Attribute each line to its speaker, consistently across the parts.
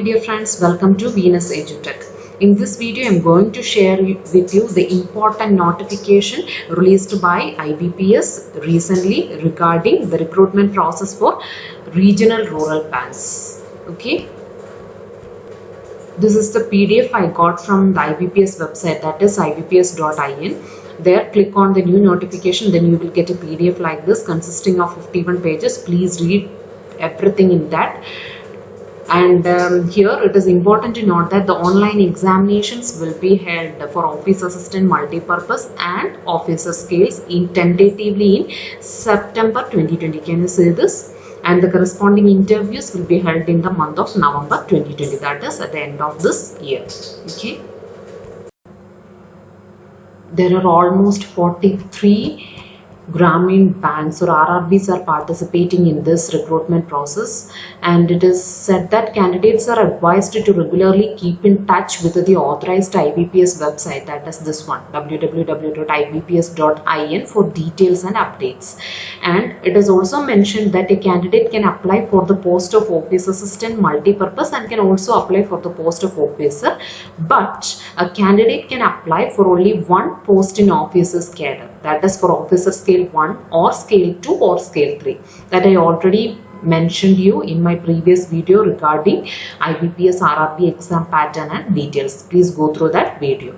Speaker 1: dear friends, welcome to Venus EduTech. In this video, I am going to share with you the important notification released by IBPS recently regarding the recruitment process for regional rural banks. Okay. This is the PDF I got from the IBPS website, that is ibps.in. There, click on the new notification, then you will get a PDF like this consisting of 51 pages. Please read everything in that. And here it is important to note that the online examinations will be held for office assistant multipurpose and officer scales tentatively in September 2020. Can you see this? And the corresponding interviews will be held in the month of November 2020, that is at the end of this year. Okay. There are almost 43 Grameen banks or RRBs are participating in this recruitment process, and it is said that candidates are advised to regularly keep in touch with the authorized IBPS website, that is this one, www.ibps.in, for details and updates. And it is also mentioned that a candidate can apply for the post of office assistant multipurpose and can also apply for the post of officer, but a candidate can apply for only one post in officer's cadre, that is for officer scale 1 or scale 2 or scale 3, that I already mentioned you in my previous video regarding IBPS RRB exam pattern and details. Please go through that video.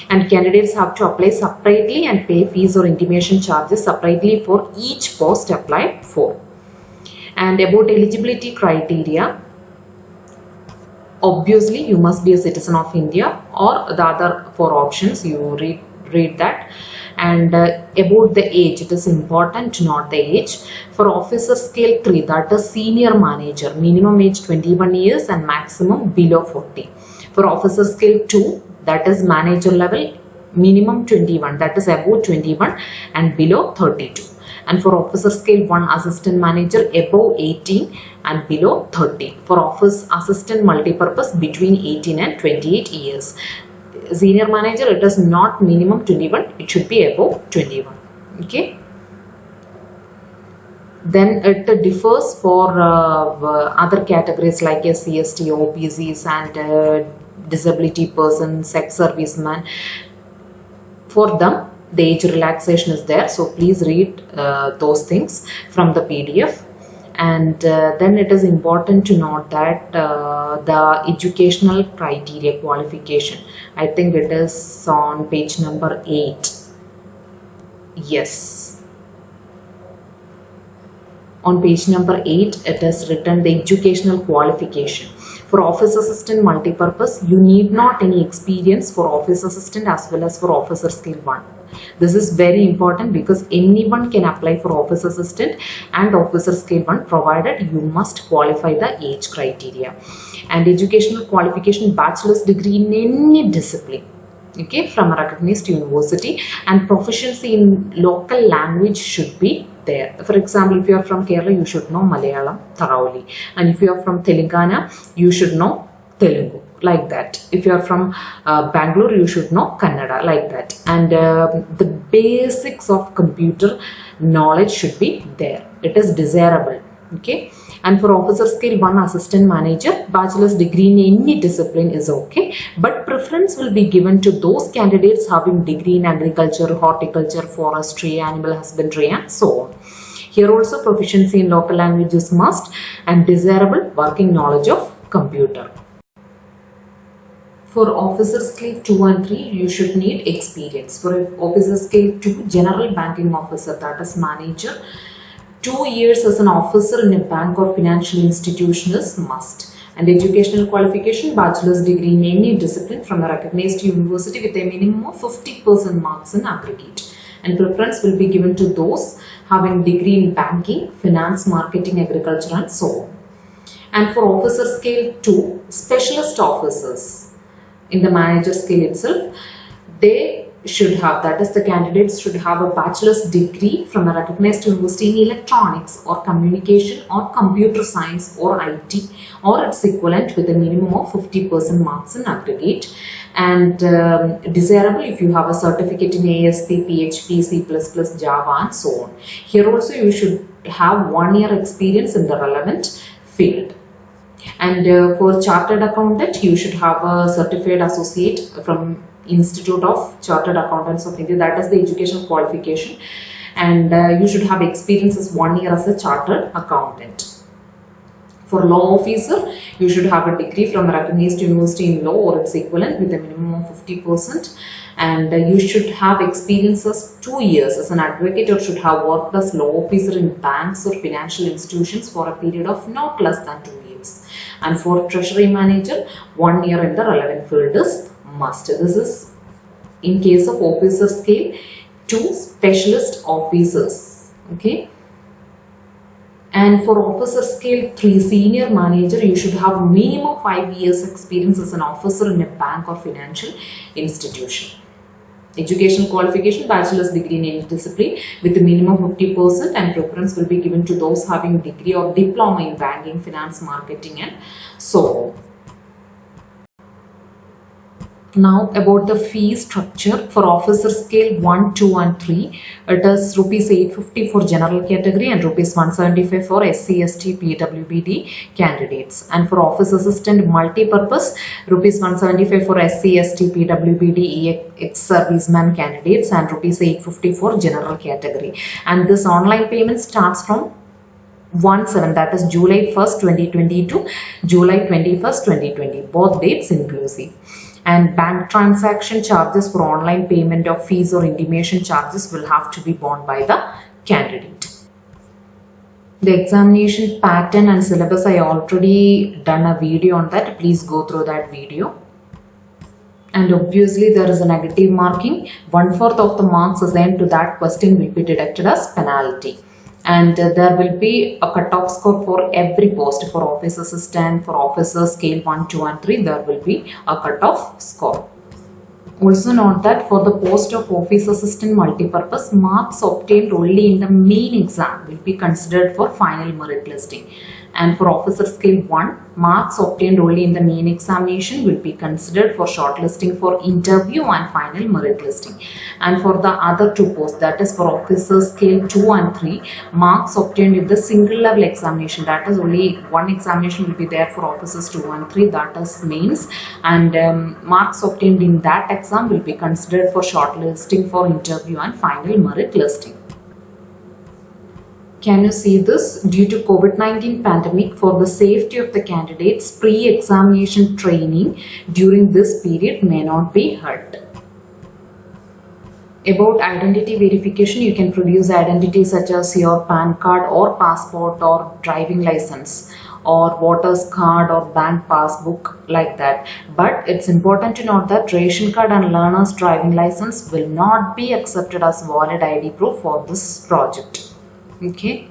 Speaker 1: And candidates have to apply separately and pay fees or intimation charges separately for each post applied for. And about eligibility criteria, obviously you must be a citizen of India, or the other 4 options you read that. And about the age, it is important to note the age. For officer scale 3, that is senior manager, minimum age 21 years and maximum below 40. For officer scale 2, that is manager level, minimum 21, that is above 21 and below 32. And for officer scale 1, assistant manager, above 18 and below 30. For office assistant multipurpose, between 18 and 28 years. Senior manager, it is not minimum 21, it should be above 21. Okay. Then it differs for other categories like SC, ST, OBCs and disability persons, sex servicemen. For them, the age relaxation is there, so please read those things from the PDF. And then it is important to note that the educational criteria qualification, I think it is on page number 8. Yes. On page number 8, it is written the educational qualification. For office assistant multipurpose, you need not any experience for office assistant as well as for officer scale 1. This is very important because anyone can apply for office assistant and officer scale 1, provided you must qualify the age criteria. And educational qualification, bachelor's degree in any discipline, okay, from a recognized university, and proficiency in local language should be there. For example, if you are from Kerala, you should know Malayalam thoroughly, and if you are from Telangana, you should know Telugu, like that. If you are from Bangalore, you should know Kannada, like that. And the basics of computer knowledge should be there. It is desirable. Okay. And for officer scale 1, assistant manager, bachelor's degree in any discipline is okay, but preference will be given to those candidates having degree in agriculture, horticulture, forestry, animal husbandry and so on. Here also proficiency in local language is must, and desirable working knowledge of computer. For officer scale 2 and 3, you should need experience. For officer scale 2, general banking officer, that is manager, 2 years as an officer in a bank or financial institution is must. And educational qualification, bachelor's degree in any discipline from a recognized university with a minimum of 50% marks in aggregate. And preference will be given to those having degree in banking, finance, marketing, agriculture and so on. And for officer scale 2, specialist officers in the manager scale itself, they should have, that is the candidates should have a bachelor's degree from a recognized university in electronics or communication or computer science or IT or its equivalent with a minimum of 50% marks in aggregate. And desirable if you have a certificate in ASP, PHP, C++, Java and so on. Here also you should have 1 year experience in the relevant field. And for chartered accountant, you should have a certified associate from Institute of Chartered Accountants of India. That is the education qualification. And you should have experience as 1 year as a chartered accountant. For law officer, you should have a degree from a recognized university in law or its equivalent with a minimum of 50%. And you should have experience as 2 years as an advocate, or should have worked as law officer in banks or financial institutions for a period of not less than 2 years. And for treasury manager, 1 year in the relevant field is must. This is in case of officer scale 2 specialist officers. Okay. And for officer scale 3 senior manager, you should have minimum 5 years experience as an officer in a bank or financial institution. Education qualification, bachelor's degree in any discipline with a minimum 50%, and preference will be given to those having degree or diploma in banking, finance, marketing and so on. Now about the fee structure for officer scale 1, 2 and 3. It is rupees 850 for general category and rupees 175 for SC, ST, PWBD candidates. And for office assistant multi-purpose, rupees 175 for SC, ST, PWBD, ex-serviceman candidates, and rupees 850 for general category. And this online payment starts from 1/7, that is July 1st, 2020 to July 21st, 2020, both dates inclusive. And bank transaction charges for online payment of fees or intimation charges will have to be borne by the candidate. The examination pattern and syllabus, I already done a video on that. Please go through that video. And obviously there is a negative marking. 1/4 of the marks assigned to that question will be deducted as penalty. And there will be a cutoff score for every post. For office assistant, for officer scale 1, 2 and 3, there will be a cutoff score. Also note that for the post of office assistant multi-purpose, marks obtained only in the main exam will be considered for final merit listing. And for officer scale 1, marks obtained only in the main examination will be considered for shortlisting for interview and final merit listing. And for the other two posts, that is for officer scale 2 and 3, marks obtained in the single level examination, that is only one examination will be there for officers 2 and 3, that is mains, and marks obtained in that exam will be considered for shortlisting for interview and final merit listing. Can you see this? Due to COVID-19 pandemic, for the safety of the candidates, pre-examination training during this period may not be held. About identity verification, you can produce identity such as your PAN card or passport or driving license or voter's card or bank passbook, like that. But it's important to note that ration card and learner's driving license will not be accepted as valid ID proof for this project. Okay.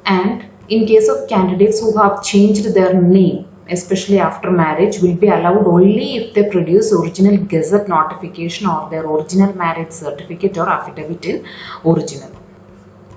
Speaker 1: And in case of candidates who have changed their name, especially after marriage, will be allowed only if they produce original gazette notification or their original marriage certificate or affidavit in original.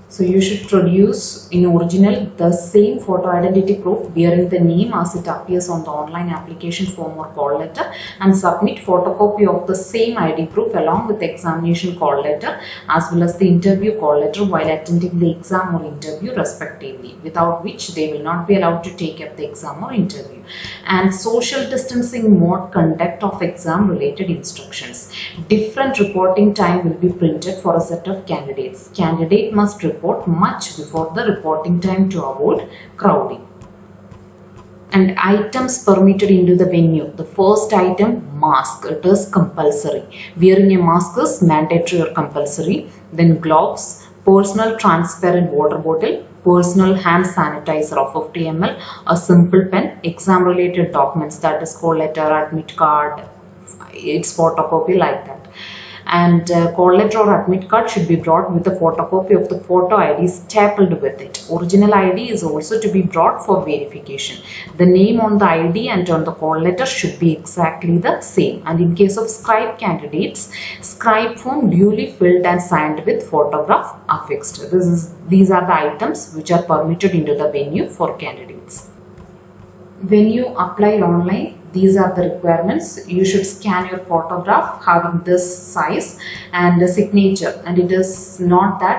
Speaker 1: So you should produce in original the same photo identity proof bearing the name as it appears on the online application form or call letter, and submit photocopy of the same ID proof along with the examination call letter as well as the interview call letter while attending the exam or interview respectively, without which they will not be allowed to take up the exam or interview. And social distancing mode conduct of exam related instructions. Different reporting time will be printed for a set of candidates. Candidate must report much before the reporting time to avoid crowding. And items permitted into the venue. The first item, mask. It is compulsory. Wearing a mask is mandatory or compulsory. Then gloves, personal transparent water bottle, personal hand sanitizer of 50 ml, a simple pen, exam related documents, that is call letter, admit card, its photocopy, like that. And call letter or admit card should be brought with a photocopy of the photo ID stapled with it. Original ID is also to be brought for verification. The name on the ID and on the call letter should be exactly the same. And in case of scribe candidates, scribe form duly filled and signed with photograph affixed. These are the items which are permitted into the venue for candidates. When you apply online, these are the requirements. You should scan your photograph having this size and the signature, and it is noted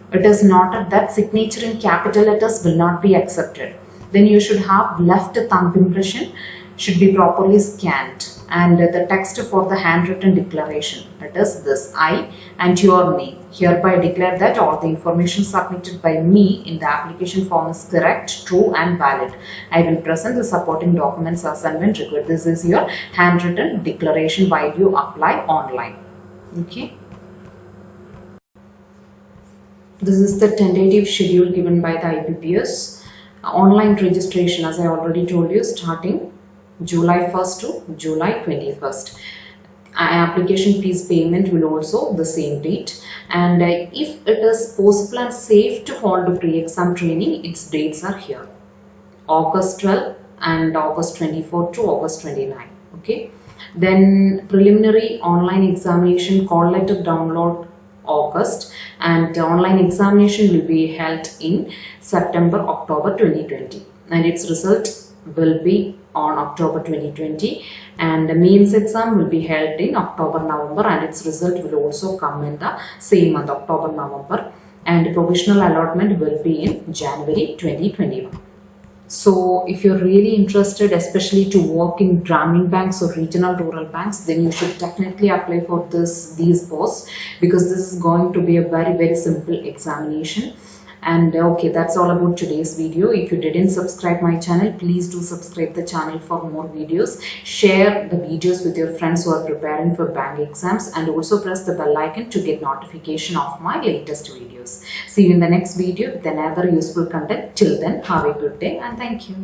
Speaker 1: that signature in capital letters will not be accepted. Then you should have left thumb impression should be properly scanned, and the text for the handwritten declaration, that is this: I and your name hereby declare that all the information submitted by me in the application form is correct, true and valid. I will present the supporting documents as and when required. This is your handwritten declaration while you apply online. Okay. This is the tentative schedule given by the IBPS. Online registration, as I already told you, starting July 1st to July 21st. Application fees payment will also the same date, and if it is possible and safe to hold pre-exam training, its dates are here: August 12 and August 24 to August 29. Okay. Then preliminary online examination call letter download August, and online examination will be held in September October 2020, and its result will be on October 2020, and the mains exam will be held in October November, and its result will also come in the same month, October November, and provisional allotment will be in January 2021. So if you're really interested, especially to work in Grameen banks or regional rural banks, then you should definitely apply for these posts, because this is going to be a very simple examination. And okay, that's all about today's video. If you didn't subscribe my channel, please do subscribe the channel for more videos. Share the videos with your friends who are preparing for bank exams, and also press the bell icon to get notification of my latest videos. See you in the next video with another useful content. Till then, have a good day and thank you.